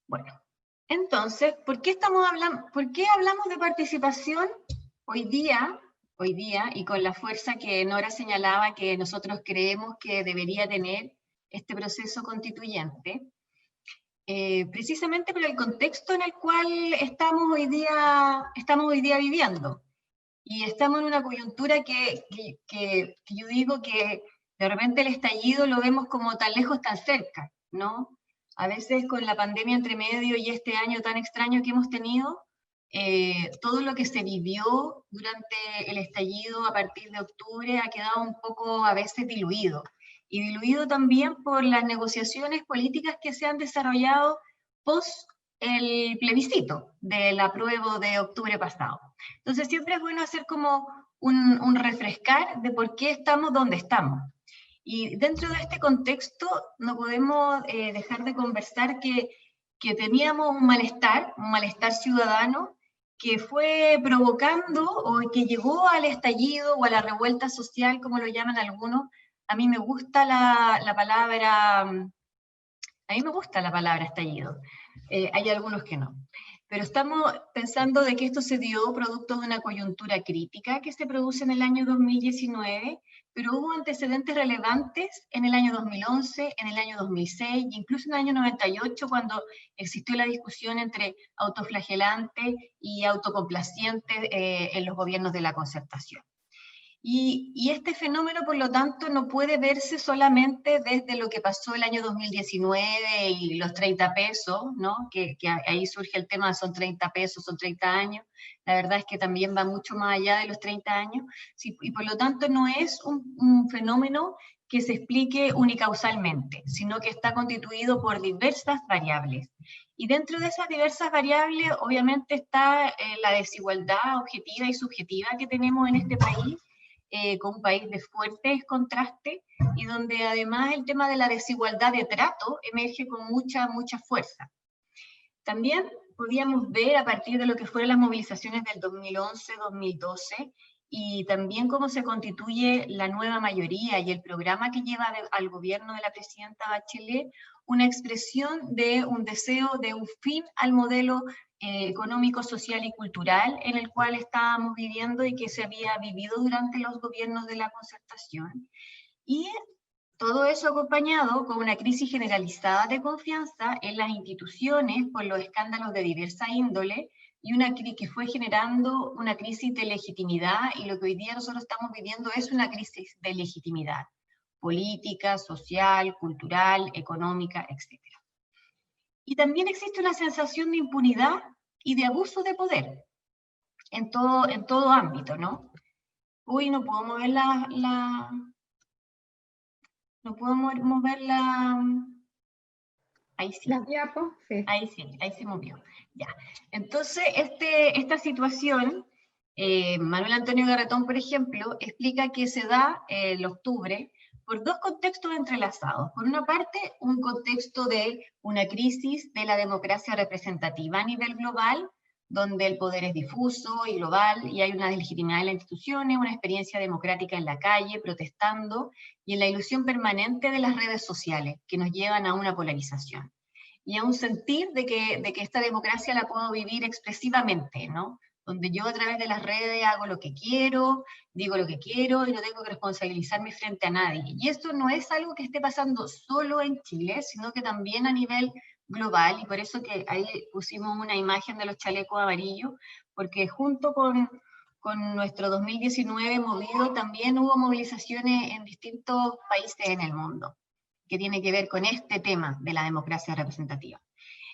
Bueno, entonces, ¿por qué hablamos de participación hoy día, y con la fuerza que Nora señalaba que nosotros creemos que debería tener este proceso constituyente? Precisamente por el contexto en el cual estamos hoy día viviendo. Y estamos en una coyuntura que yo digo que de repente el estallido lo vemos como tan lejos, tan cerca, ¿no? A veces con la pandemia entre medio y este año tan extraño que hemos tenido, todo lo que se vivió durante el estallido a partir de octubre ha quedado un poco a veces diluido. Y diluido también por las negociaciones políticas que se han desarrollado post el plebiscito del apruebo de octubre pasado. Entonces siempre es bueno hacer como un refrescar de por qué estamos donde estamos. Y dentro de este contexto no podemos dejar de conversar que teníamos un malestar ciudadano, que fue provocando o que llegó al estallido o a la revuelta social, como lo llaman algunos. A mí me gusta la palabra, estallido. Hay algunos que no. Pero estamos pensando de que esto se dio producto de una coyuntura crítica que se produce en el año 2019, pero hubo antecedentes relevantes en el año 2011, en el año 2006, e incluso en el año 98, cuando existió la discusión entre autoflagelante y autocomplaciente en los gobiernos de la concertación. Y este fenómeno, por lo tanto, no puede verse solamente desde lo que pasó el año 2019 y los 30 pesos, ¿no? Que ahí surge el tema, son 30 pesos, son 30 años. La verdad es que también va mucho más allá de los 30 años. Sí, y por lo tanto no es un fenómeno que se explique unicausalmente, sino que está constituido por diversas variables. Y dentro de esas diversas variables, obviamente está la desigualdad objetiva y subjetiva que tenemos en este país, con un país de fuertes contrastes y donde además el tema de la desigualdad de trato emerge con mucha fuerza. También podíamos ver a partir de lo que fueron las movilizaciones del 2011-2012 y también cómo se constituye la nueva mayoría y el programa que lleva al gobierno de la presidenta Bachelet, una expresión de un deseo de un fin al modelo económico, social y cultural en el cual estábamos viviendo y que se había vivido durante los gobiernos de la concertación. Y todo eso acompañado con una crisis generalizada de confianza en las instituciones por los escándalos de diversa índole y una que fue generando una crisis de legitimidad, y lo que hoy día nosotros estamos viviendo es una crisis de legitimidad política, social, cultural, económica, etc. Y también existe una sensación de impunidad y de abuso de poder en todo ámbito, ¿no? Uy, no puedo mover no puedo mover la... Ahí sí. Las diapos, sí. Ahí sí, ahí se movió. Ya. Entonces, esta situación, Manuel Antonio Garretón, por ejemplo, explica que se da el octubre por dos contextos entrelazados. Por una parte, un contexto de una crisis de la democracia representativa a nivel global, donde el poder es difuso y global, y hay una deslegitimidad de las instituciones, una experiencia democrática en la calle, protestando, y en la ilusión permanente de las redes sociales, que nos llevan a una polarización y a un sentir de que esta democracia la puedo vivir expresivamente, ¿no? Donde yo a través de las redes hago lo que quiero, digo lo que quiero y no tengo que responsabilizarme frente a nadie. Y esto no es algo que esté pasando solo en Chile, sino que también a nivel global, y por eso que ahí pusimos una imagen de los chalecos amarillos, porque junto con nuestro 2019 movido, también hubo movilizaciones en distintos países en el mundo, que tiene que ver con este tema de la democracia representativa.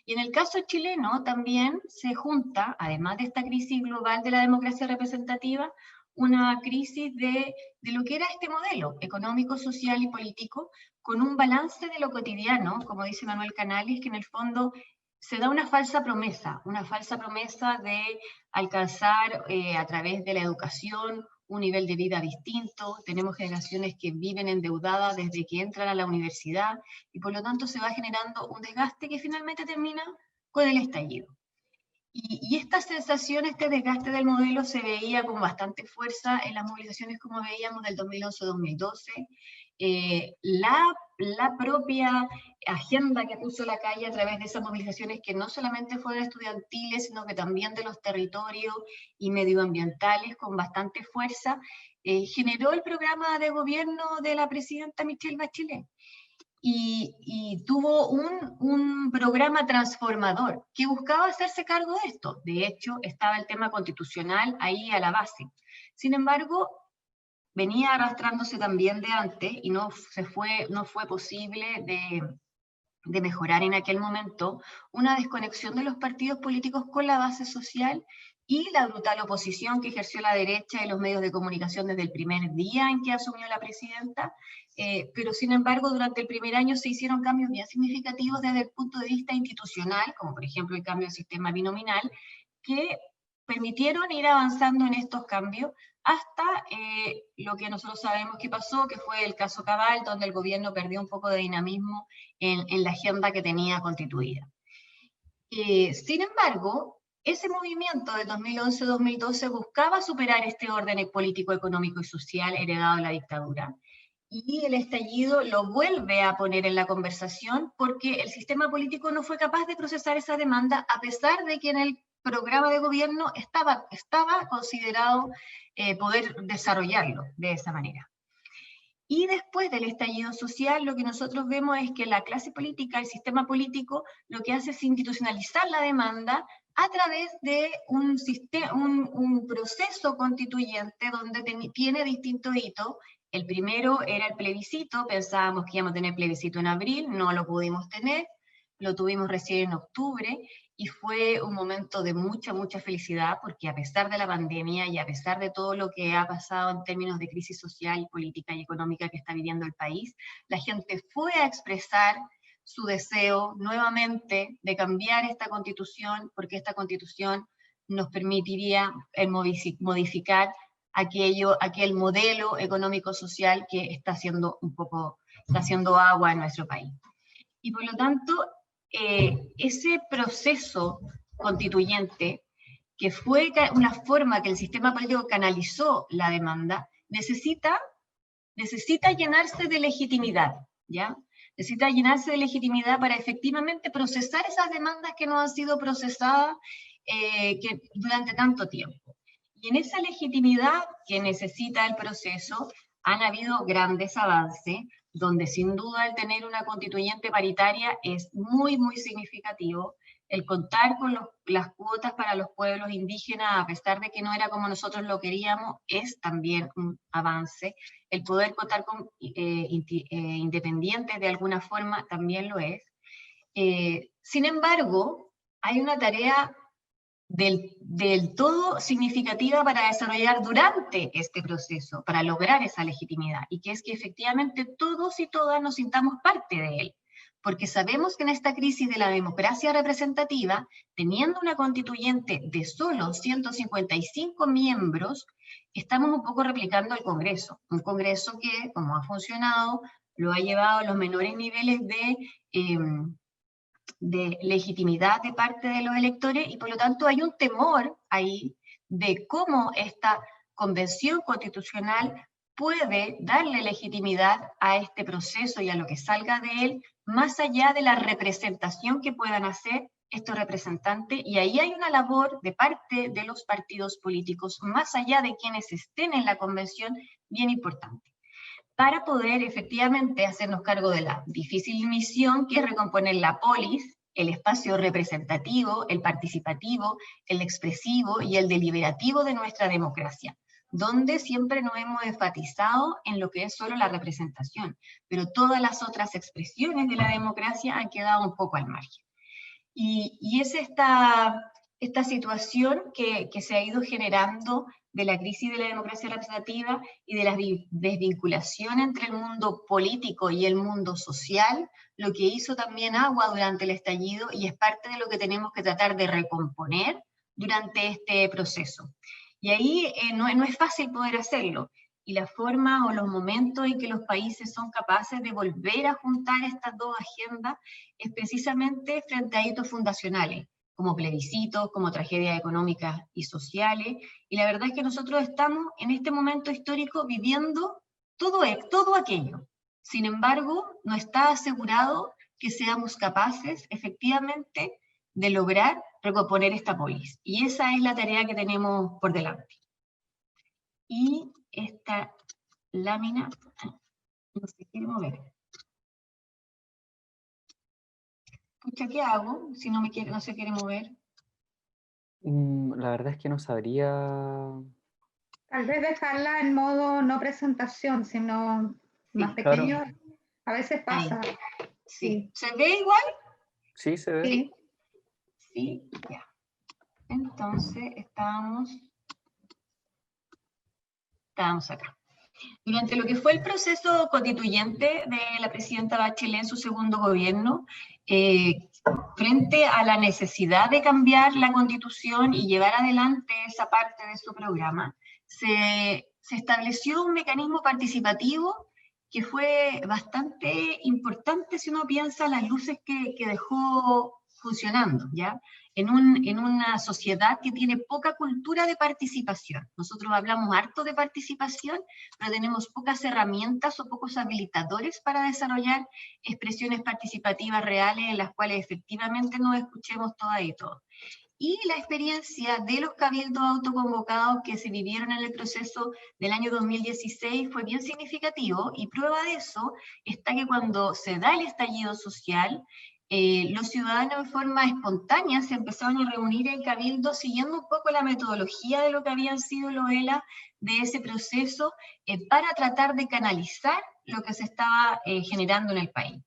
Y en el caso chileno también se junta, además de esta crisis global de la democracia representativa, una crisis de lo que era este modelo económico, social y político, con un balance de lo cotidiano, como dice Manuel Canales, que en el fondo se da una falsa promesa de alcanzar a través de la educación un nivel de vida distinto. Tenemos generaciones que viven endeudadas desde que entran a la universidad y por lo tanto se va generando un desgaste que finalmente termina con el estallido. Y esta sensación, este desgaste del modelo se veía con bastante fuerza en las movilizaciones, como veíamos, del 2011-2012, la propia agenda que puso la calle a través de esas movilizaciones que no solamente fueron estudiantiles, sino que también de los territorios y medioambientales con bastante fuerza, generó el programa de gobierno de la presidenta Michelle Bachelet. Y tuvo un programa transformador que buscaba hacerse cargo de esto. De hecho, estaba el tema constitucional ahí a la base. Sin embargo, venía arrastrándose también de antes y no fue posible de mejorar en aquel momento una desconexión de los partidos políticos con la base social y la brutal oposición que ejerció la derecha y los medios de comunicación desde el primer día en que asumió la presidenta, pero sin embargo durante el primer año se hicieron cambios bien significativos desde el punto de vista institucional, como por ejemplo el cambio del sistema binominal, que permitieron ir avanzando en estos cambios hasta lo que nosotros sabemos que pasó, que fue el caso Cabal, donde el gobierno perdió un poco de dinamismo en la agenda que tenía constituida. Sin embargo, ese movimiento del 2011-2012 buscaba superar este orden político, económico y social heredado de la dictadura. Y el estallido lo vuelve a poner en la conversación porque el sistema político no fue capaz de procesar esa demanda, a pesar de que en el programa de gobierno estaba considerado poder desarrollarlo de esa manera. Y después del estallido social, lo que nosotros vemos es que la clase política, el sistema político, lo que hace es institucionalizar la demanda a través de un proceso constituyente donde tiene distintos hitos. El primero era el plebiscito, pensábamos que íbamos a tener plebiscito en abril, no lo pudimos tener, lo tuvimos recién en octubre, y fue un momento de mucha felicidad, porque a pesar de la pandemia y a pesar de todo lo que ha pasado en términos de crisis social, política y económica que está viviendo el país, la gente fue a expresar su deseo nuevamente de cambiar esta constitución, porque esta constitución nos permitiría modificar aquel modelo económico-social que está haciendo agua en nuestro país. Y por lo tanto, ese proceso constituyente, que fue una forma que el sistema político canalizó la demanda, necesita llenarse de legitimidad, ¿ya? Necesita llenarse de legitimidad para efectivamente procesar esas demandas que no han sido procesadas durante tanto tiempo. Y en esa legitimidad que necesita el proceso, han habido grandes avances, donde sin duda el tener una constituyente paritaria es muy significativo. El contar con las cuotas para los pueblos indígenas, a pesar de que no era como nosotros lo queríamos, es también un avance. El poder contar con independientes de alguna forma también lo es. Sin embargo, hay una tarea del todo significativa para desarrollar durante este proceso, para lograr esa legitimidad, y que es que efectivamente todos y todas nos sintamos parte de él, porque sabemos que en esta crisis de la democracia representativa, teniendo una constituyente de solo 155 miembros, estamos un poco replicando el Congreso, un Congreso que, como ha funcionado, lo ha llevado a los menores niveles de legitimidad de parte de los electores, y por lo tanto hay un temor ahí de cómo esta convención constitucional puede darle legitimidad a este proceso y a lo que salga de él, más allá de la representación que puedan hacer estos representantes, y ahí hay una labor de parte de los partidos políticos, más allá de quienes estén en la convención, bien importante, para poder efectivamente hacernos cargo de la difícil misión que es recomponer la polis, el espacio representativo, el participativo, el expresivo y el deliberativo de nuestra democracia, donde siempre nos hemos enfatizado en lo que es solo la representación, pero todas las otras expresiones de la democracia han quedado un poco al margen. Y es esta situación que se ha ido generando de la crisis de la democracia representativa y de la desvinculación entre el mundo político y el mundo social, lo que hizo también agua durante el estallido, y es parte de lo que tenemos que tratar de recomponer durante este proceso. Y ahí no es fácil poder hacerlo, y la forma o los momentos en que los países son capaces de volver a juntar estas dos agendas es precisamente frente a hitos fundacionales, como plebiscitos, como tragedias económicas y sociales, y la verdad es que nosotros estamos en este momento histórico viviendo todo aquello. Sin embargo, no está asegurado que seamos capaces efectivamente de lograr recomponer esta polis. Y esa es la tarea que tenemos por delante. Y esta lámina no se quiere mover. Pucha, ¿qué hago si no se quiere mover? La verdad es que no sabría. Tal vez dejarla en modo no presentación, sino más pequeño. Claro. A veces pasa. Ahí. Sí. Sí. ¿Se ve igual? Sí, se ve. Sí. Sí, ya. Entonces, estábamos acá. Durante lo que fue el proceso constituyente de la presidenta Bachelet en su segundo gobierno, frente a la necesidad de cambiar la Constitución y llevar adelante esa parte de su programa, se estableció un mecanismo participativo que fue bastante importante si uno piensa las luces que dejó funcionando, ¿ya? En una sociedad que tiene poca cultura de participación. Nosotros hablamos harto de participación, pero tenemos pocas herramientas o pocos habilitadores para desarrollar expresiones participativas reales en las cuales efectivamente nos escuchemos todas y todos. Y la experiencia de los cabildos autoconvocados que se vivieron en el proceso del año 2016 fue bien significativo, y prueba de eso está que cuando se da el estallido social, los ciudadanos de forma espontánea se empezaron a reunir en cabildo siguiendo un poco la metodología de lo que habían sido los ELA de ese proceso, para tratar de canalizar lo que se estaba generando en el país.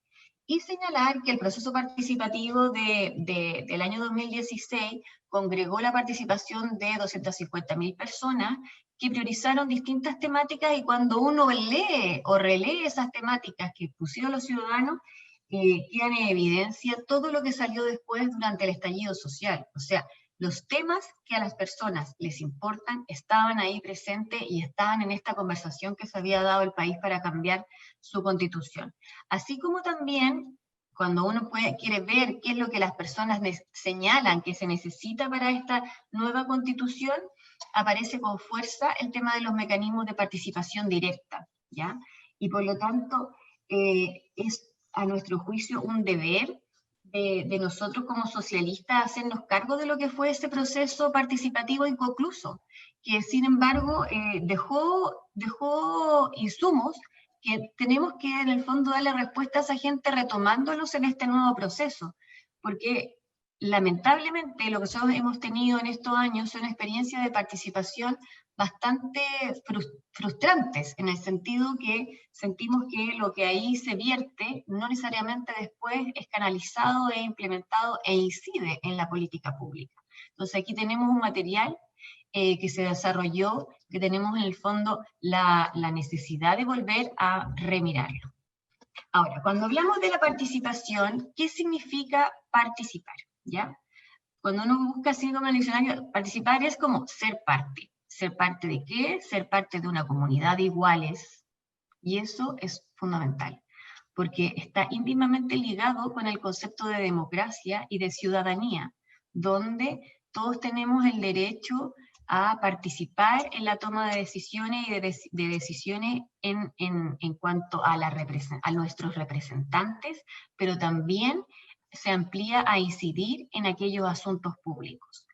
Y señalar que el proceso participativo del año 2016 congregó la participación de 250.000 personas que priorizaron distintas temáticas, y cuando uno lee o relee esas temáticas que pusieron los ciudadanos, quedan en evidencia todo lo que salió después durante el estallido social. O sea, los temas que a las personas les importan estaban ahí presentes y estaban en esta conversación que se había dado el país para cambiar su constitución. Así como también, cuando uno quiere ver qué es lo que las personas señalan que se necesita para esta nueva constitución, aparece con fuerza el tema de los mecanismos de participación directa, ¿ya? Y por lo tanto, es a nuestro juicio un deber de nosotros como socialistas hacernos cargo de lo que fue ese proceso participativo inconcluso, que sin embargo dejó insumos que tenemos que en el fondo darle respuesta a esa gente retomándolos en este nuevo proceso, porque lamentablemente lo que nosotros hemos tenido en estos años son experiencias de participación bastante frustrantes, en el sentido que sentimos que lo que ahí se vierte no necesariamente después es canalizado e implementado e incide en la política pública. Entonces aquí tenemos un material que se desarrolló, que tenemos en el fondo la necesidad de volver a remirarlo. Ahora, cuando hablamos de la participación, ¿qué significa participar? ¿Ya? Cuando uno busca así como en el diccionario, participar es como ser parte. ¿Ser parte de qué? Ser parte de una comunidad de iguales. Y eso es fundamental, porque está íntimamente ligado con el concepto de democracia y de ciudadanía, donde todos tenemos el derecho a participar en la toma de decisiones y de decisiones en cuanto a nuestros representantes, pero también se amplía a incidir en aquellos asuntos públicos.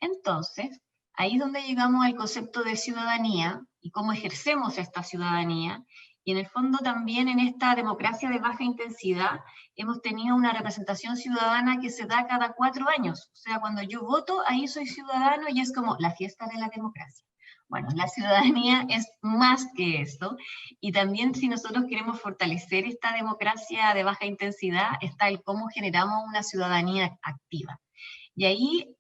Entonces, ahí es donde llegamos al concepto de ciudadanía y cómo ejercemos esta ciudadanía. Y en el fondo también en esta democracia de baja intensidad hemos tenido una representación ciudadana que se da cada 4 años. O sea, cuando yo voto, ahí soy ciudadano y es como la fiesta de la democracia. Bueno, la ciudadanía es más que eso, y también si nosotros queremos fortalecer esta democracia de baja intensidad, está el cómo generamos una ciudadanía activa. Y ahí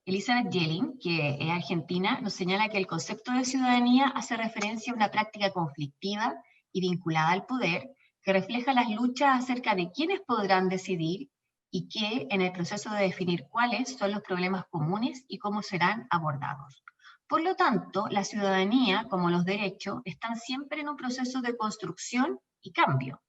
Elizabeth Yelling, que es argentina, nos señala que el concepto de ciudadanía hace referencia a una práctica conflictiva y vinculada al poder, que refleja las luchas acerca de quiénes podrán decidir y que en el proceso de definir cuáles son los problemas comunes y cómo serán abordados. Por lo tanto, la ciudadanía, como los derechos, están siempre en un proceso de construcción y cambio.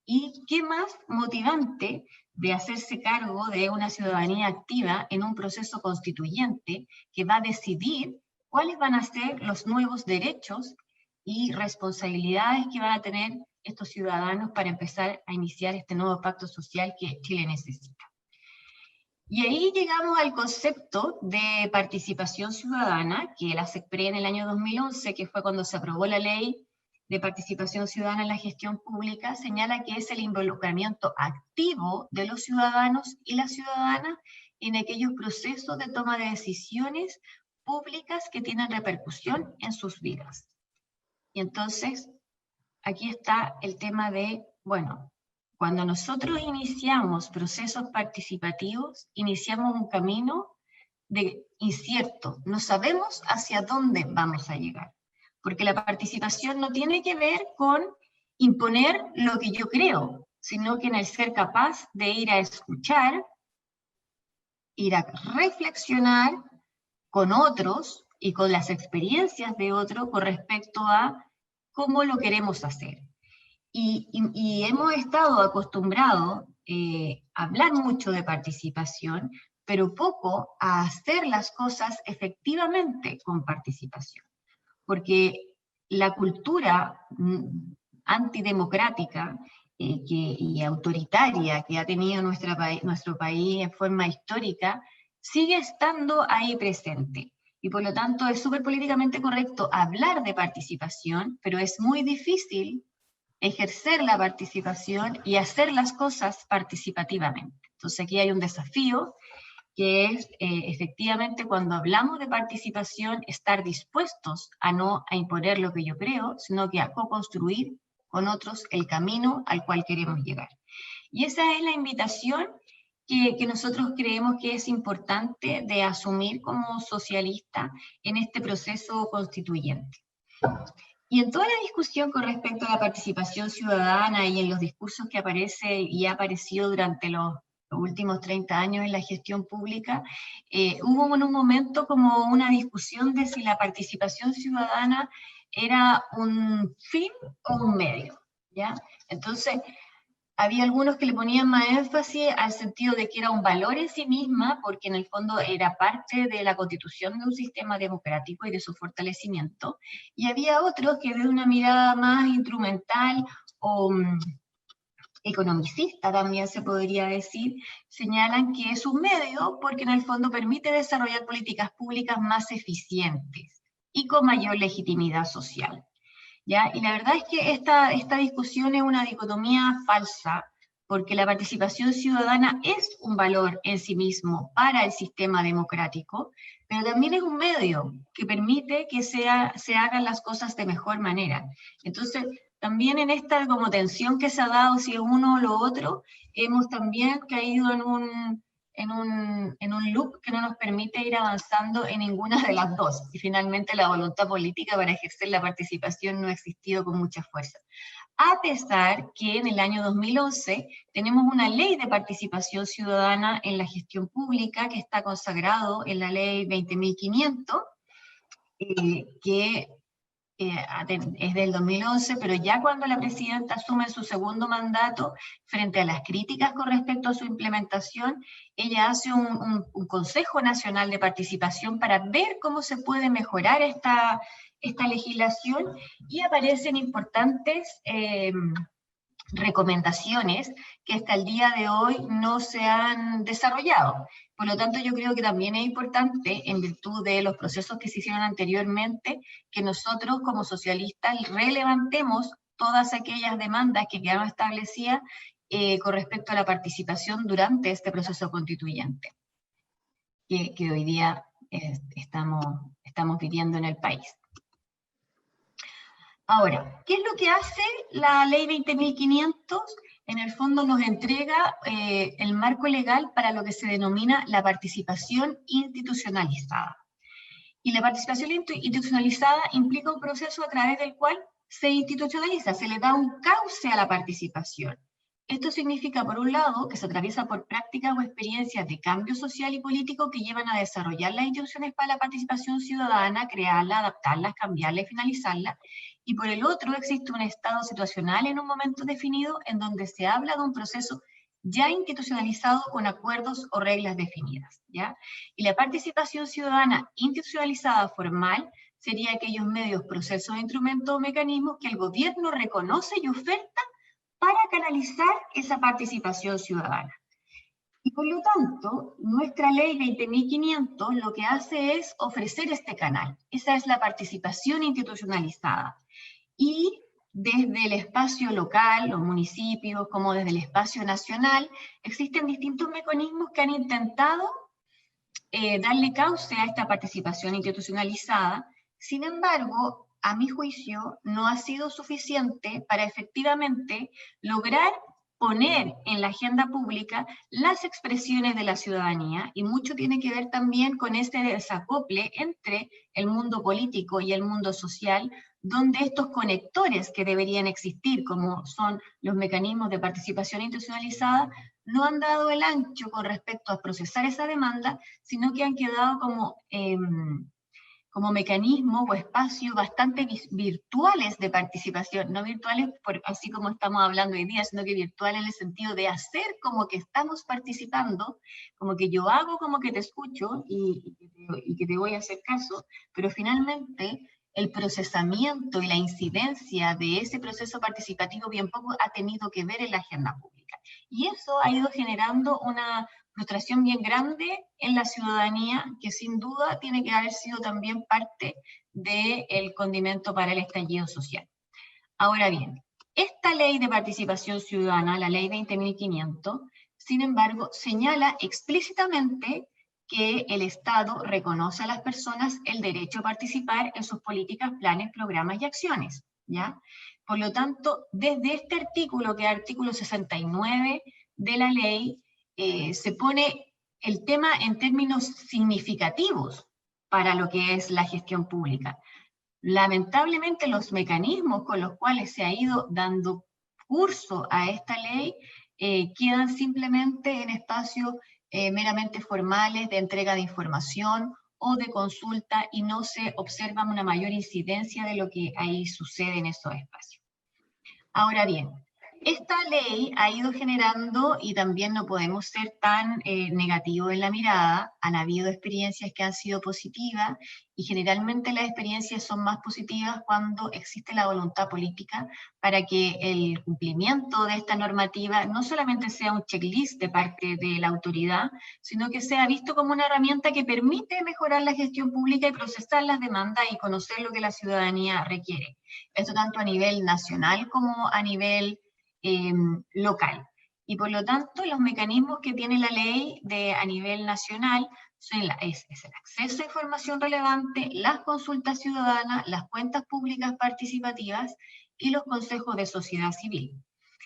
¿Y qué más motivante de hacerse cargo de una ciudadanía activa en un proceso constituyente que va a decidir cuáles van a ser los nuevos derechos y responsabilidades que van a tener estos ciudadanos para empezar a iniciar este nuevo pacto social que Chile necesita. Y ahí llegamos al concepto de participación ciudadana, que la SECPRE en el año 2011, que fue cuando se aprobó la ley de participación ciudadana en la gestión pública, señala que es el involucramiento activo de los ciudadanos y las ciudadanas en aquellos procesos de toma de decisiones públicas que tienen repercusión en sus vidas. Y entonces, aquí está el tema de, bueno, cuando nosotros iniciamos procesos participativos, iniciamos un camino incierto, no sabemos hacia dónde vamos a llegar, porque la participación no tiene que ver con imponer lo que yo creo, sino que en el ser capaz de ir a escuchar, ir a reflexionar con otros y con las experiencias de otros con respecto a cómo lo queremos hacer. Y hemos estado acostumbrados a hablar mucho de participación, pero poco a hacer las cosas efectivamente con participación. Porque la cultura antidemocrática y autoritaria que ha tenido nuestro país en forma histórica, sigue estando ahí presente. Y por lo tanto es súper políticamente correcto hablar de participación, pero es muy difícil ejercer la participación y hacer las cosas participativamente. Entonces aquí hay un desafío que es efectivamente cuando hablamos de participación, estar dispuestos a no a imponer lo que yo creo, sino que a co-construir con otros el camino al cual queremos llegar. Y esa es la invitación que nosotros creemos que es importante de asumir como socialista en este proceso constituyente. Y en toda la discusión con respecto a la participación ciudadana y en los discursos que aparece y ha aparecido durante los últimos 30 años en la gestión pública, hubo en un momento como una discusión de si la participación ciudadana era un fin o un medio, ¿ya? Entonces, había algunos que le ponían más énfasis al sentido de que era un valor en sí misma, porque en el fondo era parte de la constitución de un sistema democrático y de su fortalecimiento, y había otros que de una mirada más instrumental o economicista también se podría decir, señalan que es un medio porque en el fondo permite desarrollar políticas públicas más eficientes y con mayor legitimidad social. ¿Ya? Y la verdad es que esta discusión es una dicotomía falsa, porque la participación ciudadana es un valor en sí mismo para el sistema democrático, pero también es un medio que permite que se hagan las cosas de mejor manera. Entonces, también en esta como tensión que se ha dado si es uno o lo otro, hemos también caído en un loop que no nos permite ir avanzando en ninguna de las dos. Y finalmente la voluntad política para ejercer la participación no ha existido con mucha fuerza. A pesar que en el año 2011 tenemos una ley de participación ciudadana en la gestión pública que está consagrado en la ley 20.500, que es del 2011, pero ya cuando la presidenta asume su segundo mandato, frente a las críticas con respecto a su implementación, ella hace un Consejo Nacional de Participación para ver cómo se puede mejorar esta legislación, y aparecen importantes recomendaciones que hasta el día de hoy no se han desarrollado. Por lo tanto, yo creo que también es importante, en virtud de los procesos que se hicieron anteriormente, que nosotros como socialistas relevantemos todas aquellas demandas que quedaron establecidas con respecto a la participación durante este proceso constituyente que hoy día estamos viviendo en el país. Ahora, ¿qué es lo que hace la ley 20.500? En el fondo nos entrega el marco legal para lo que se denomina la participación institucionalizada. Y la participación institucionalizada implica un proceso a través del cual se institucionaliza, se le da un cauce a la participación. Esto significa, por un lado, que se atraviesa por prácticas o experiencias de cambio social y político que llevan a desarrollar las instituciones para la participación ciudadana, crearla, adaptarlas, cambiarla y finalizarla. Y por el otro, existe un estado situacional en un momento definido en donde se habla de un proceso ya institucionalizado con acuerdos o reglas definidas, ¿ya? Y la participación ciudadana institucionalizada formal serían aquellos medios, procesos, instrumentos o mecanismos que el gobierno reconoce y oferta para canalizar esa participación ciudadana. Y por lo tanto, nuestra ley 20.500 lo que hace es ofrecer este canal. Esa es la participación institucionalizada. Y desde el espacio local, los municipios, como desde el espacio nacional, existen distintos mecanismos que han intentado darle cauce a esta participación institucionalizada. Sin embargo, a mi juicio, no ha sido suficiente para efectivamente lograr poner en la agenda pública las expresiones de la ciudadanía, y mucho tiene que ver también con este desacople entre el mundo político y el mundo social, donde estos conectores que deberían existir, como son los mecanismos de participación institucionalizada, no han dado el ancho con respecto a procesar esa demanda, sino que han quedado como mecanismos o espacios bastante virtuales de participación, no virtuales así como estamos hablando hoy día, sino que virtuales en el sentido de hacer como que estamos participando, como que yo hago como que te escucho y que te voy a hacer caso, pero finalmente el procesamiento y la incidencia de ese proceso participativo bien poco ha tenido que ver en la agenda pública. Y eso ha ido generando una frustración bien grande en la ciudadanía, que sin duda tiene que haber sido también parte del condimento para el estallido social. Ahora bien, esta ley de participación ciudadana, la ley 20.500, sin embargo, señala explícitamente que el Estado reconoce a las personas el derecho a participar en sus políticas, planes, programas y acciones, ¿ya? Por lo tanto, desde este artículo, que es el artículo 69 de la ley, se pone el tema en términos significativos para lo que es la gestión pública. Lamentablemente, los mecanismos con los cuales se ha ido dando curso a esta ley quedan simplemente en espacios meramente formales de entrega de información o de consulta, y no se observa una mayor incidencia de lo que ahí sucede en esos espacios. Ahora bien, esta ley ha ido generando, y también no podemos ser tan negativos en la mirada, han habido experiencias que han sido positivas, y generalmente las experiencias son más positivas cuando existe la voluntad política para que el cumplimiento de esta normativa no solamente sea un checklist de parte de la autoridad, sino que sea visto como una herramienta que permite mejorar la gestión pública y procesar las demandas y conocer lo que la ciudadanía requiere. Esto tanto a nivel nacional como a nivel local. Y por lo tanto, los mecanismos que tiene la ley a nivel nacional es el acceso a información relevante, las consultas ciudadanas, las cuentas públicas participativas y los consejos de sociedad civil.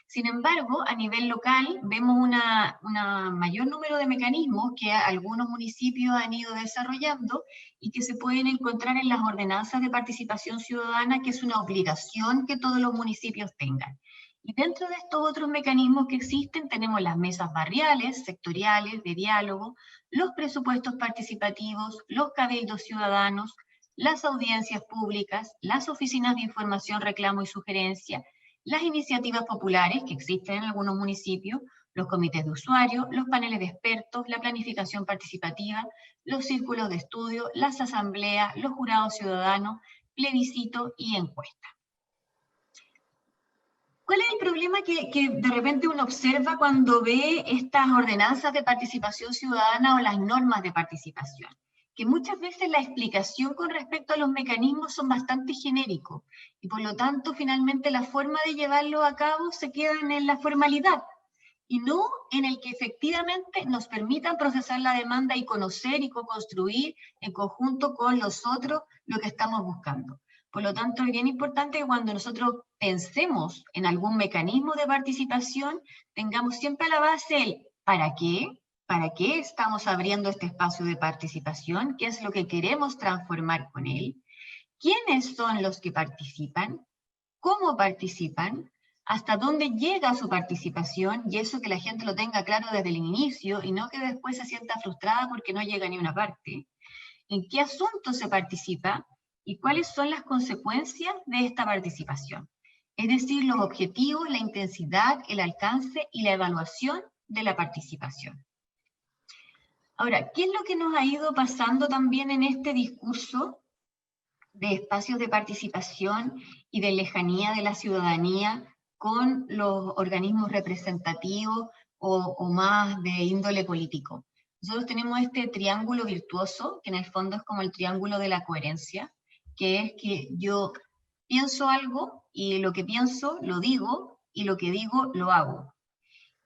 Sin embargo, a nivel local vemos un mayor número de mecanismos que algunos municipios han ido desarrollando y que se pueden encontrar en las ordenanzas de participación ciudadana, que es una obligación que todos los municipios tengan. Y dentro de estos otros mecanismos que existen tenemos las mesas barriales, sectoriales, de diálogo, los presupuestos participativos, los cabildos ciudadanos, las audiencias públicas, las oficinas de información, reclamo y sugerencia, las iniciativas populares que existen en algunos municipios, los comités de usuarios, los paneles de expertos, la planificación participativa, los círculos de estudio, las asambleas, los jurados ciudadanos, plebiscito y encuesta. ¿Cuál es el problema que de repente uno observa cuando ve estas ordenanzas de participación ciudadana o las normas de participación? Que muchas veces la explicación con respecto a los mecanismos son bastante genéricos, y por lo tanto finalmente la forma de llevarlo a cabo se queda en la formalidad, y no en el que efectivamente nos permitan procesar la demanda y conocer y co-construir en conjunto con los otros lo que estamos buscando. Por lo tanto, es bien importante que cuando nosotros pensemos en algún mecanismo de participación, tengamos siempre a la base el ¿para qué? ¿Para qué estamos abriendo este espacio de participación? ¿Qué es lo que queremos transformar con él? ¿Quiénes son los que participan? ¿Cómo participan? ¿Hasta dónde llega su participación? Y eso que la gente lo tenga claro desde el inicio y no que después se sienta frustrada porque no llega ni una parte. ¿En qué asuntos se participa? ¿Y cuáles son las consecuencias de esta participación? Es decir, los objetivos, la intensidad, el alcance y la evaluación de la participación. Ahora, ¿qué es lo que nos ha ido pasando también en este discurso? de espacios de participación y de lejanía de la ciudadanía con los organismos representativos o más de índole político. Nosotros tenemos este triángulo virtuoso, que en el fondo es como el triángulo de la coherencia, que es que yo pienso algo y lo que pienso lo digo y lo que digo lo hago.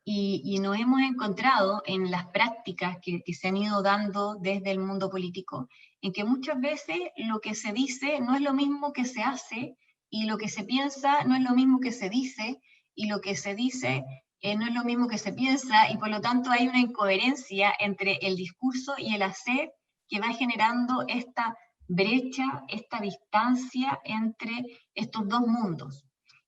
Y nos hemos encontrado en las prácticas que se han ido dando desde el mundo político, en que muchas veces lo que se dice no es lo mismo que se hace, y lo que se piensa no es lo mismo que se dice, y lo que se dice no es lo mismo que se piensa, y por lo tanto hay una incoherencia entre el discurso y el hacer que va generando esta brecha, esta distancia entre estos dos mundos.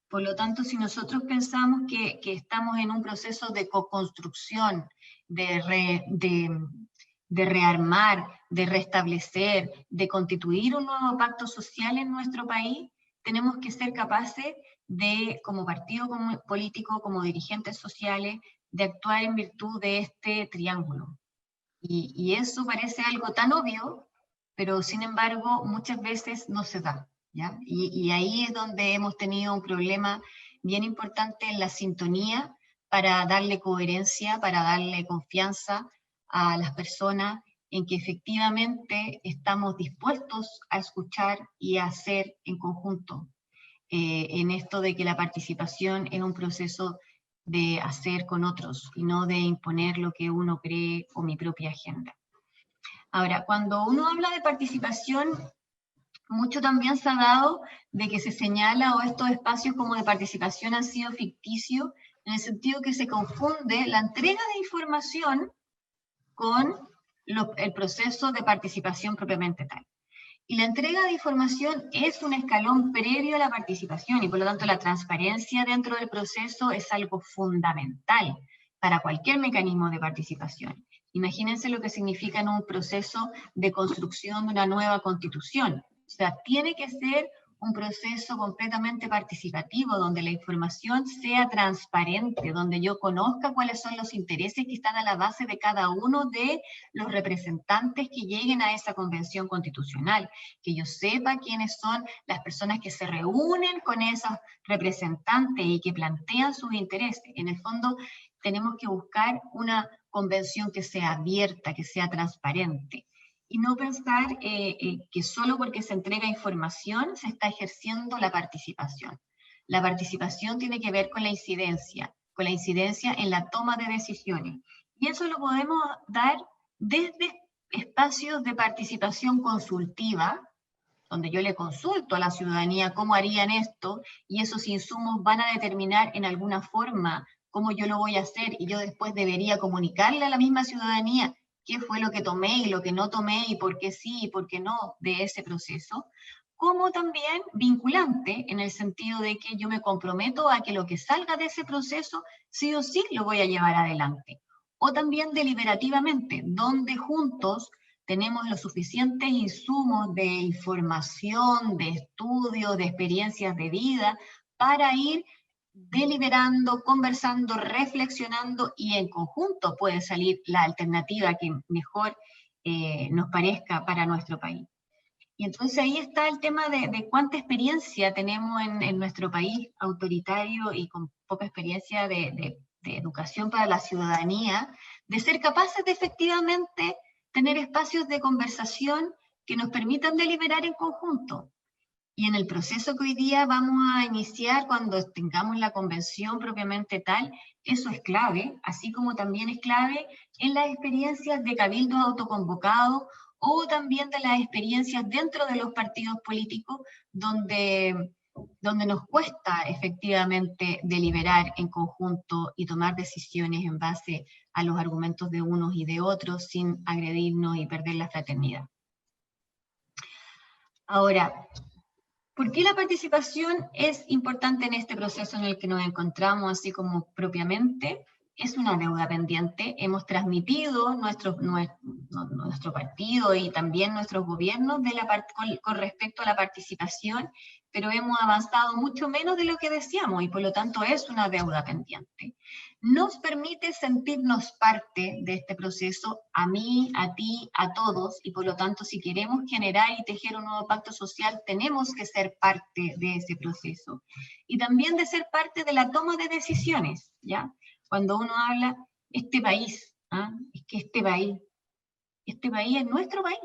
Por lo tanto, si nosotros pensamos que estamos en un proceso de co-construcción, de rearmar, de restablecer, de constituir un nuevo pacto social en nuestro país, tenemos que ser capaces de, como partido político, como dirigentes sociales, de actuar en virtud de este triángulo. Y eso parece algo tan obvio, pero sin embargo muchas veces no se da. ¿Ya? Y ahí es donde hemos tenido un problema bien importante en la sintonía para darle coherencia, para darle confianza a las personas en que efectivamente estamos dispuestos a escuchar y a hacer en conjunto, en esto de que la participación es un proceso de hacer con otros y no de imponer lo que uno cree o mi propia agenda. Ahora, cuando uno habla de participación, mucho también se ha dado de que se señala o estos espacios como de participación han sido ficticios, en el sentido que se confunde la entrega de información con el proceso de participación propiamente tal. Y la entrega de información es un escalón previo a la participación, y por lo tanto la transparencia dentro del proceso es algo fundamental para cualquier mecanismo de participación. Imagínense lo que significa en un proceso de construcción de una nueva constitución. O sea, tiene que ser un proceso completamente participativo, donde la información sea transparente, donde yo conozca cuáles son los intereses que están a la base de cada uno de los representantes que lleguen a esa convención constitucional, que yo sepa quiénes son las personas que se reúnen con esos representantes y que plantean sus intereses. En el fondo, tenemos que buscar una convención que sea abierta, que sea transparente. Y no pensar que solo porque se entrega información se está ejerciendo la participación. La participación tiene que ver con la incidencia en la toma de decisiones. Y eso lo podemos dar desde espacios de participación consultiva, donde yo le consulto a la ciudadanía cómo harían esto, y esos insumos van a determinar en alguna forma cómo yo lo voy a hacer, y yo después debería comunicarle a la misma ciudadanía qué fue lo que tomé y lo que no tomé, y por qué sí y por qué no de ese proceso, como también vinculante, en el sentido de que yo me comprometo a que lo que salga de ese proceso, sí o sí lo voy a llevar adelante. O también deliberativamente, donde juntos tenemos los suficientes insumos de información, de estudio, de experiencias de vida, para ir deliberando, conversando, reflexionando, y en conjunto puede salir la alternativa que mejor nos parezca para nuestro país. Y entonces ahí está el tema de cuánta experiencia tenemos en nuestro país autoritario y con poca experiencia de educación para la ciudadanía, de ser capaces de efectivamente tener espacios de conversación que nos permitan deliberar en conjunto. Y en el proceso que hoy día vamos a iniciar, cuando tengamos la convención propiamente tal, eso es clave, así como también es clave en las experiencias de cabildos autoconvocados, o también de las experiencias dentro de los partidos políticos, donde nos cuesta efectivamente deliberar en conjunto y tomar decisiones en base a los argumentos de unos y de otros, sin agredirnos y perder la fraternidad. Ahora, ¿por qué la participación es importante en este proceso en el que nos encontramos, así como propiamente? Es una deuda pendiente. Hemos transmitido nuestro partido y también nuestros gobiernos con respecto a la participación, pero hemos avanzado mucho menos de lo que decíamos y por lo tanto es una deuda pendiente. Nos permite sentirnos parte de este proceso, a mí, a ti, a todos, y por lo tanto si queremos generar y tejer un nuevo pacto social, tenemos que ser parte de ese proceso. Y también de ser parte de la toma de decisiones, ¿ya? Cuando uno habla, este país, es que este país es nuestro país,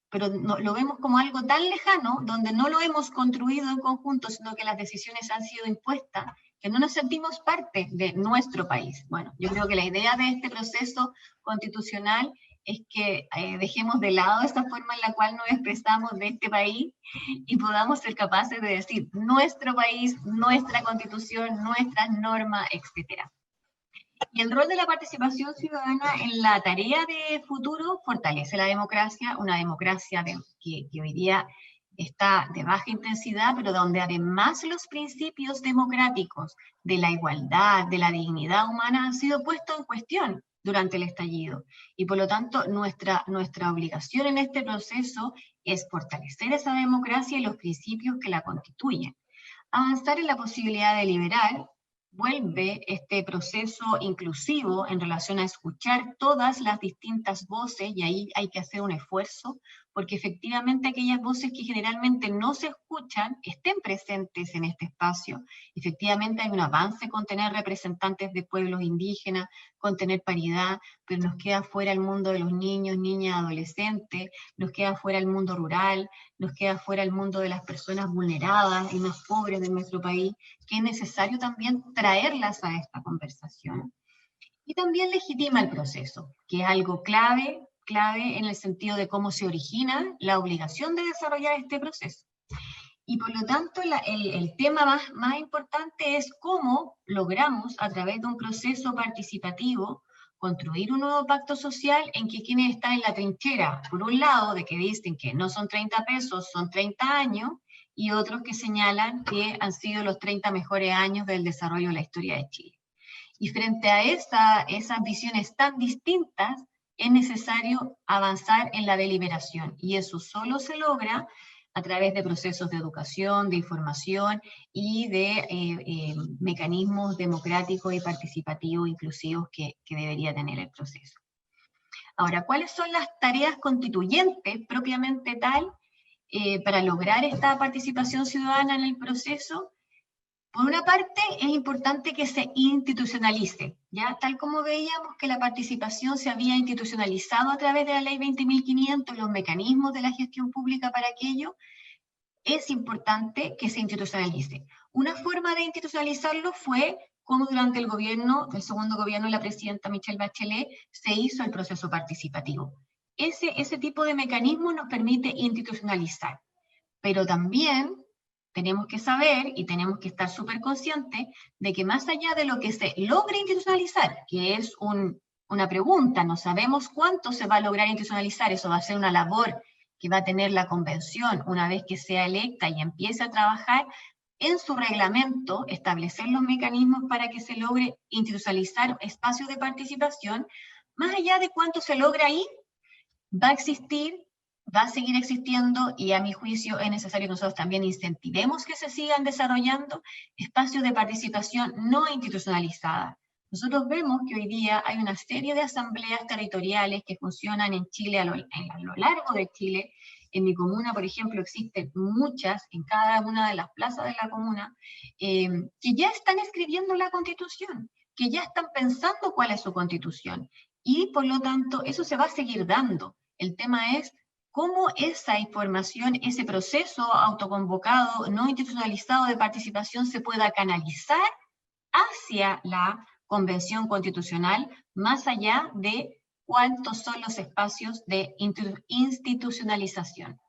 pero no, lo vemos como algo tan lejano, donde no lo hemos construido en conjunto, sino que las decisiones han sido impuestas, que no nos sentimos parte de nuestro país. Bueno, yo creo que la idea de este proceso constitucional es que dejemos de lado esa forma en la cual nos expresamos de este país y podamos ser capaces de decir nuestro país, nuestra constitución, nuestras normas, etcétera. Y el rol de la participación ciudadana en la tarea de futuro fortalece la democracia, una democracia que hoy día está de baja intensidad, pero donde además los principios democráticos de la igualdad, de la dignidad humana han sido puestos en cuestión durante el estallido. Y por lo tanto, nuestra obligación en este proceso es fortalecer esa democracia y los principios que la constituyen. Avanzar en la posibilidad de liberar vuelve este proceso inclusivo en relación a escuchar todas las distintas voces, y ahí hay que hacer un esfuerzo, porque efectivamente aquellas voces que generalmente no se escuchan estén presentes en este espacio. Efectivamente hay un avance con tener representantes de pueblos indígenas, con tener paridad, pero nos queda fuera el mundo de los niños, niñas, adolescentes, nos queda fuera el mundo rural, nos queda fuera el mundo de las personas vulneradas y más pobres de nuestro país, que es necesario también traerlas a esta conversación. Y también legitima el proceso, que es algo clave en el sentido de cómo se origina la obligación de desarrollar este proceso. Y por lo tanto, el tema más importante es cómo logramos, a través de un proceso participativo, construir un nuevo pacto social en que quienes están en la trinchera, por un lado, de que dicen que no son 30 pesos, son 30 años, y otros que señalan que han sido los 30 mejores años del desarrollo de la historia de Chile. Y frente a esas visiones tan distintas, es necesario avanzar en la deliberación, y eso solo se logra a través de procesos de educación, de información y de mecanismos democráticos y participativos inclusivos que debería tener el proceso. Ahora, ¿cuáles son las tareas constituyentes propiamente tal para lograr esta participación ciudadana en el proceso? Por una parte, es importante que se institucionalice, ¿ya? Tal como veíamos que la participación se había institucionalizado a través de la ley 20.500, los mecanismos de la gestión pública para aquello, es importante que se institucionalice. Una forma de institucionalizarlo fue como durante el segundo gobierno de la presidenta Michelle Bachelet, se hizo el proceso participativo. Ese tipo de mecanismo nos permite institucionalizar, pero también tenemos que saber y tenemos que estar súper conscientes de que más allá de lo que se logre institucionalizar, que es una pregunta, no sabemos cuánto se va a lograr institucionalizar, eso va a ser una labor que va a tener la convención una vez que sea electa y empiece a trabajar en su reglamento, establecer los mecanismos para que se logre institucionalizar espacios de participación. Más allá de cuánto se logra ahí, va a existir, va a seguir existiendo, y a mi juicio es necesario que nosotros también incentivemos que se sigan desarrollando espacios de participación no institucionalizadas. Nosotros vemos que hoy día hay una serie de asambleas territoriales que funcionan en Chile, a lo largo de Chile. En mi comuna, por ejemplo, existen muchas, en cada una de las plazas de la comuna, que ya están escribiendo la Constitución, que ya están pensando cuál es su Constitución, y por lo tanto eso se va a seguir dando. El tema es cómo esa información, ese proceso autoconvocado, no institucionalizado de participación se pueda canalizar hacia la Convención Constitucional, más allá de cuántos son los espacios de institucionalización.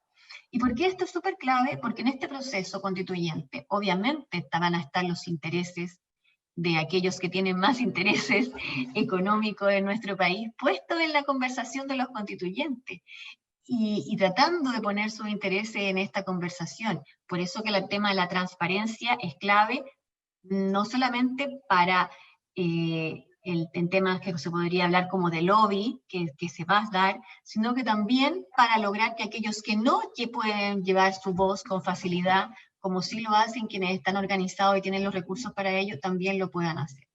¿Y por qué esto es súper clave? Porque en este proceso constituyente, obviamente van a estar los intereses de aquellos que tienen más intereses económicos en nuestro país, puestos en la conversación de los constituyentes y tratando de poner sus intereses en esta conversación. Por eso que el tema de la transparencia es clave, no solamente para en temas que se podría hablar como de lobby, que se va a dar, sino que también para lograr que aquellos que no pueden llevar su voz con facilidad, como sí lo hacen quienes están organizados y tienen los recursos para ello, también lo puedan hacer.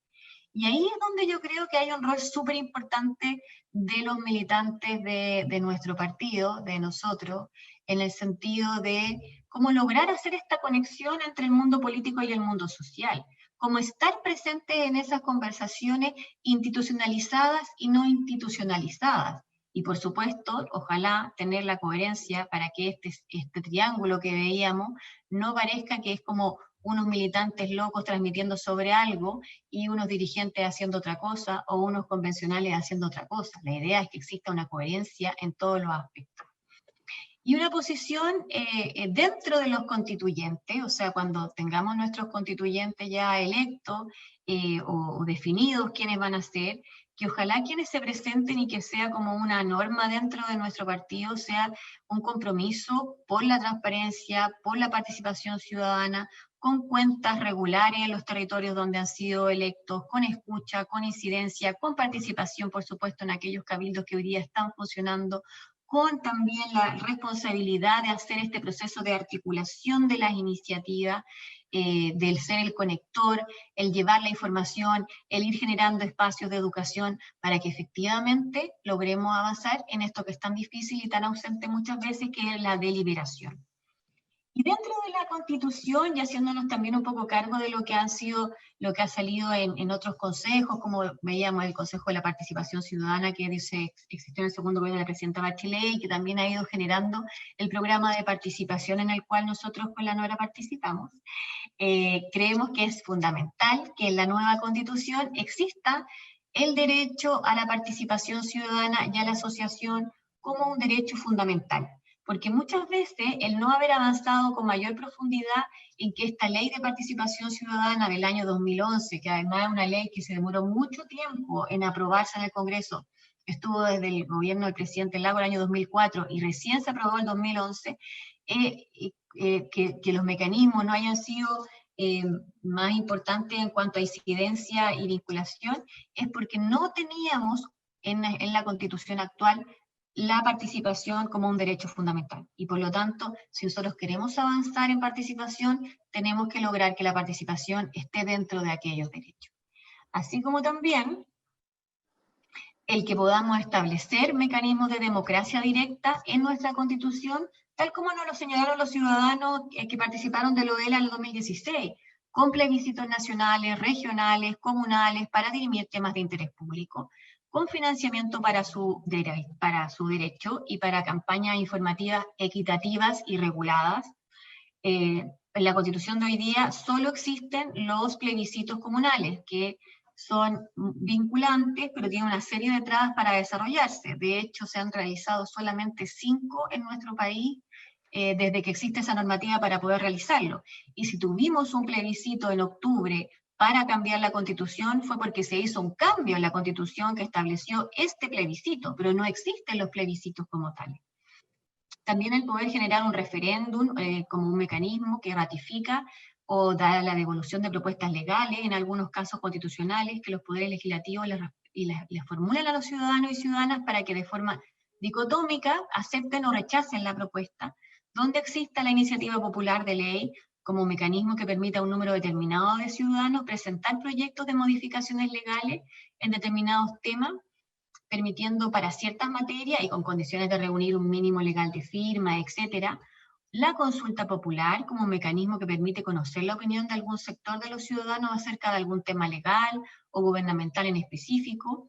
Y ahí es donde yo creo que hay un rol súper importante de los militantes de nuestro partido, de nosotros, en el sentido de cómo lograr hacer esta conexión entre el mundo político y el mundo social, cómo estar presente en esas conversaciones institucionalizadas y no institucionalizadas. Y por supuesto, ojalá tener la coherencia para que este triángulo que veíamos no parezca que es como unos militantes locos transmitiendo sobre algo y unos dirigentes haciendo otra cosa o unos convencionales haciendo otra cosa. La idea es que exista una coherencia en todos los aspectos. Y una posición dentro de los constituyentes, o sea, cuando tengamos nuestros constituyentes ya electos o definidos quiénes van a ser, que ojalá quienes se presenten y que sea como una norma dentro de nuestro partido, sea un compromiso por la transparencia, por la participación ciudadana, con cuentas regulares en los territorios donde han sido electos, con escucha, con incidencia, con participación, por supuesto, en aquellos cabildos que hoy día están funcionando, con también la responsabilidad de hacer este proceso de articulación de las iniciativas, del ser el conector, el llevar la información, el ir generando espacios de educación para que efectivamente logremos avanzar en esto que es tan difícil y tan ausente muchas veces, que es la deliberación. Y dentro de la Constitución, y haciéndonos también un poco cargo de lo que ha salido en otros consejos, como veíamos el Consejo de la Participación Ciudadana, que existió en el segundo gobierno de la presidenta Bachelet, y que también ha ido generando el programa de participación en el cual nosotros con la Nora participamos. Creemos que es fundamental que en la nueva Constitución exista el derecho a la participación ciudadana y a la asociación como un derecho fundamental. Porque muchas veces el no haber avanzado con mayor profundidad en que esta ley de participación ciudadana del año 2011, que además es una ley que se demoró mucho tiempo en aprobarse en el Congreso, estuvo desde el gobierno del presidente Lago el año 2004 y recién se aprobó en 2011, que los mecanismos no hayan sido más importantes en cuanto a incidencia y vinculación, es porque no teníamos en la Constitución actual la participación como un derecho fundamental. Y por lo tanto, si nosotros queremos avanzar en participación, tenemos que lograr que la participación esté dentro de aquellos derechos. Así como también el que podamos establecer mecanismos de democracia directa en nuestra Constitución, tal como nos lo señalaron los ciudadanos que participaron de Loela en el 2016, con plebiscitos nacionales, regionales, comunales, para dirimir temas de interés público, con financiamiento para su derecho y para campañas informativas equitativas y reguladas. En la Constitución de hoy día solo existen los plebiscitos comunales, que son vinculantes, pero tienen una serie de trabas para desarrollarse. De hecho, se han realizado solamente 5 en nuestro país desde que existe esa normativa para poder realizarlo. Y si tuvimos un plebiscito en octubre para cambiar la Constitución, fue porque se hizo un cambio en la Constitución que estableció este plebiscito, pero no existen los plebiscitos como tales. También el poder generar un referéndum como un mecanismo que ratifica o da la devolución de propuestas legales, en algunos casos constitucionales, que los poderes legislativos les formulan a los ciudadanos y ciudadanas para que de forma dicotómica acepten o rechacen la propuesta, donde exista la iniciativa popular de ley como un mecanismo que permita a un número determinado de ciudadanos presentar proyectos de modificaciones legales en determinados temas, permitiendo para ciertas materias y con condiciones de reunir un mínimo legal de firma, etcétera, la consulta popular como un mecanismo que permite conocer la opinión de algún sector de los ciudadanos acerca de algún tema legal o gubernamental en específico.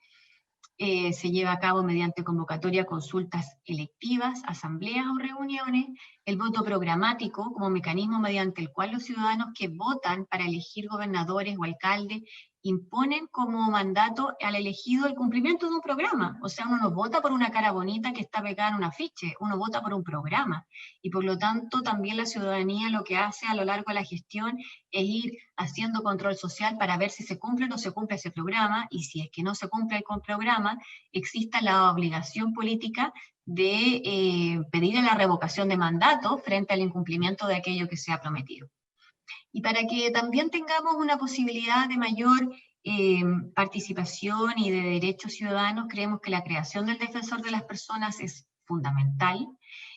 Se lleva a cabo mediante convocatoria, consultas electivas, asambleas o reuniones, el voto programático como mecanismo mediante el cual los ciudadanos que votan para elegir gobernadores o alcaldes imponen como mandato al elegido el cumplimiento de un programa. O sea, uno no vota por una cara bonita que está pegada en un afiche, uno vota por un programa. Y por lo tanto, también la ciudadanía lo que hace a lo largo de la gestión es ir haciendo control social para ver si se cumple o no se cumple ese programa, y si es que no se cumple el programa, exista la obligación política de pedir la revocación de mandato frente al incumplimiento de aquello que se ha prometido. Y para que también tengamos una posibilidad de mayor participación y de derechos ciudadanos, creemos que la creación del defensor de las personas es fundamental,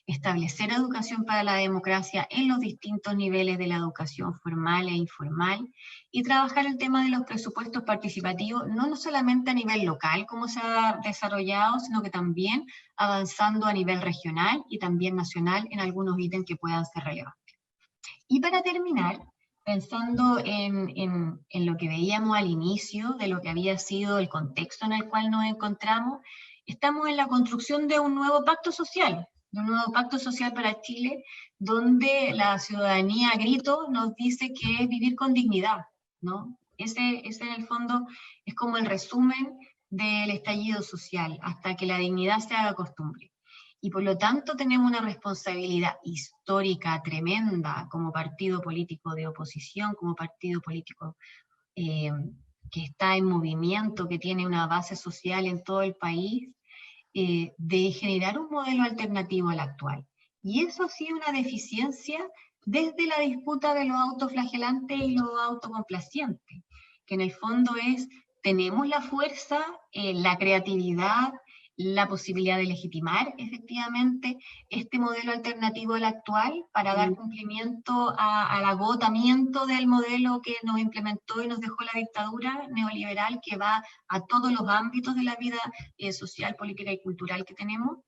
establecer educación para la democracia en los distintos niveles de la educación formal e informal, y trabajar el tema de los presupuestos participativos, no solamente a nivel local, como se ha desarrollado, sino que también avanzando a nivel regional y también nacional en algunos ítems que puedan ser relevantes. Y para terminar, pensando en lo que veíamos al inicio, de lo que había sido el contexto en el cual nos encontramos, estamos en la construcción de un nuevo pacto social, para Chile, donde la ciudadanía a grito nos dice que es vivir con dignidad, ¿no? Ese en el fondo es como el resumen del estallido social, hasta que la dignidad se haga costumbre. Y por lo tanto tenemos una responsabilidad histórica tremenda como partido político de oposición, como partido político que está en movimiento, que tiene una base social en todo el país, de generar un modelo alternativo al actual. Y eso ha sido una deficiencia desde la disputa de los autoflagelantes y los autocomplacientes, que en el fondo es, tenemos la fuerza, la creatividad, la posibilidad de legitimar efectivamente este modelo alternativo al actual para dar cumplimiento al agotamiento del modelo que nos implementó y nos dejó la dictadura neoliberal, que va a todos los ámbitos de la vida social, política y cultural que tenemos.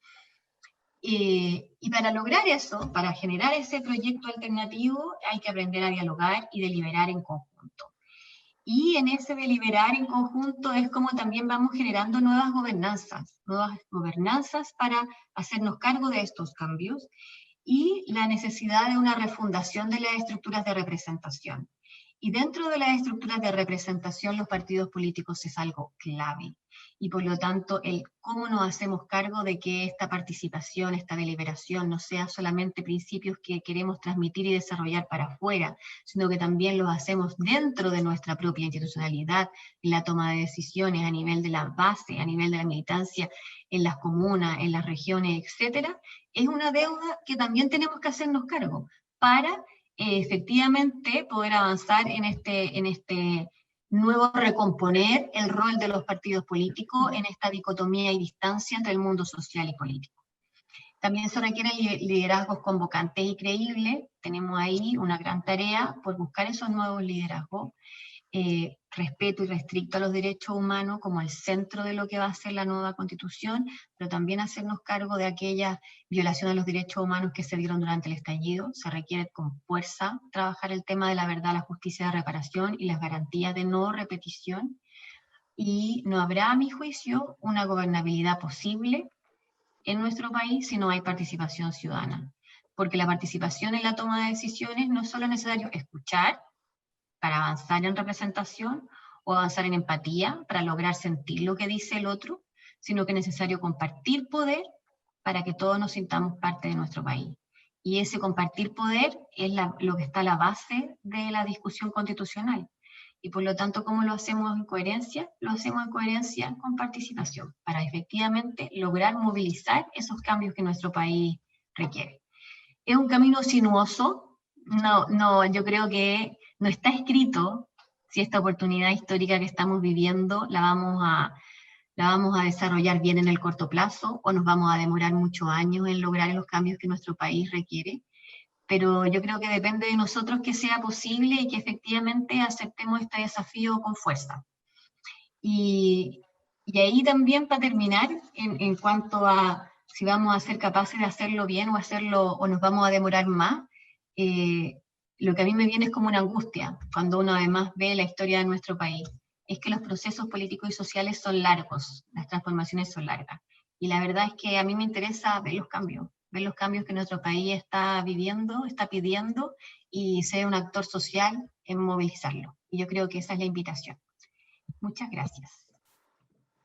Y para lograr eso, para generar ese proyecto alternativo, hay que aprender a dialogar y deliberar en conjunto. Y en ese deliberar en conjunto es como también vamos generando nuevas gobernanzas para hacernos cargo de estos cambios, y la necesidad de una refundación de las estructuras de representación. Y dentro de las estructuras de representación, los partidos políticos es algo clave. Y por lo tanto, el cómo nos hacemos cargo de que esta participación, esta deliberación, no sea solamente principios que queremos transmitir y desarrollar para afuera, sino que también los hacemos dentro de nuestra propia institucionalidad, en la toma de decisiones a nivel de la base, a nivel de la militancia, en las comunas, en las regiones, etcétera, es una deuda que también tenemos que hacernos cargo para efectivamente poder avanzar en este nuevo recomponer el rol de los partidos políticos en esta dicotomía y distancia entre el mundo social y político. También se requieren liderazgos convocantes y creíbles. Tenemos ahí una gran tarea por buscar esos nuevos liderazgos. Respeto irrestricto a los derechos humanos como el centro de lo que va a ser la nueva constitución, pero también hacernos cargo de aquellas violaciones a los derechos humanos que se dieron durante el estallido. Se requiere con fuerza trabajar el tema de la verdad, la justicia de reparación y las garantías de no repetición, y no habrá, a mi juicio, una gobernabilidad posible en nuestro país si no hay participación ciudadana, porque la participación en la toma de decisiones no es solo necesario escuchar para avanzar en representación o avanzar en empatía para lograr sentir lo que dice el otro, sino que es necesario compartir poder para que todos nos sintamos parte de nuestro país. Y ese compartir poder es lo que está a la base de la discusión constitucional. Y por lo tanto, ¿cómo lo hacemos en coherencia? Lo hacemos en coherencia con participación, para efectivamente lograr movilizar esos cambios que nuestro país requiere. Es un camino sinuoso, yo creo que no está escrito si esta oportunidad histórica que estamos viviendo la vamos a desarrollar bien en el corto plazo, o nos vamos a demorar muchos años en lograr los cambios que nuestro país requiere. Pero yo creo que depende de nosotros que sea posible y que efectivamente aceptemos este desafío con fuerza. Y ahí también, para terminar, en cuanto a si vamos a ser capaces de hacerlo bien o nos vamos a demorar más, lo que a mí me viene es como una angustia, cuando uno además ve la historia de nuestro país, es que los procesos políticos y sociales son largos, las transformaciones son largas. Y la verdad es que a mí me interesa ver los cambios que nuestro país está viviendo, está pidiendo, y ser un actor social en movilizarlo. Y yo creo que esa es la invitación. Muchas gracias.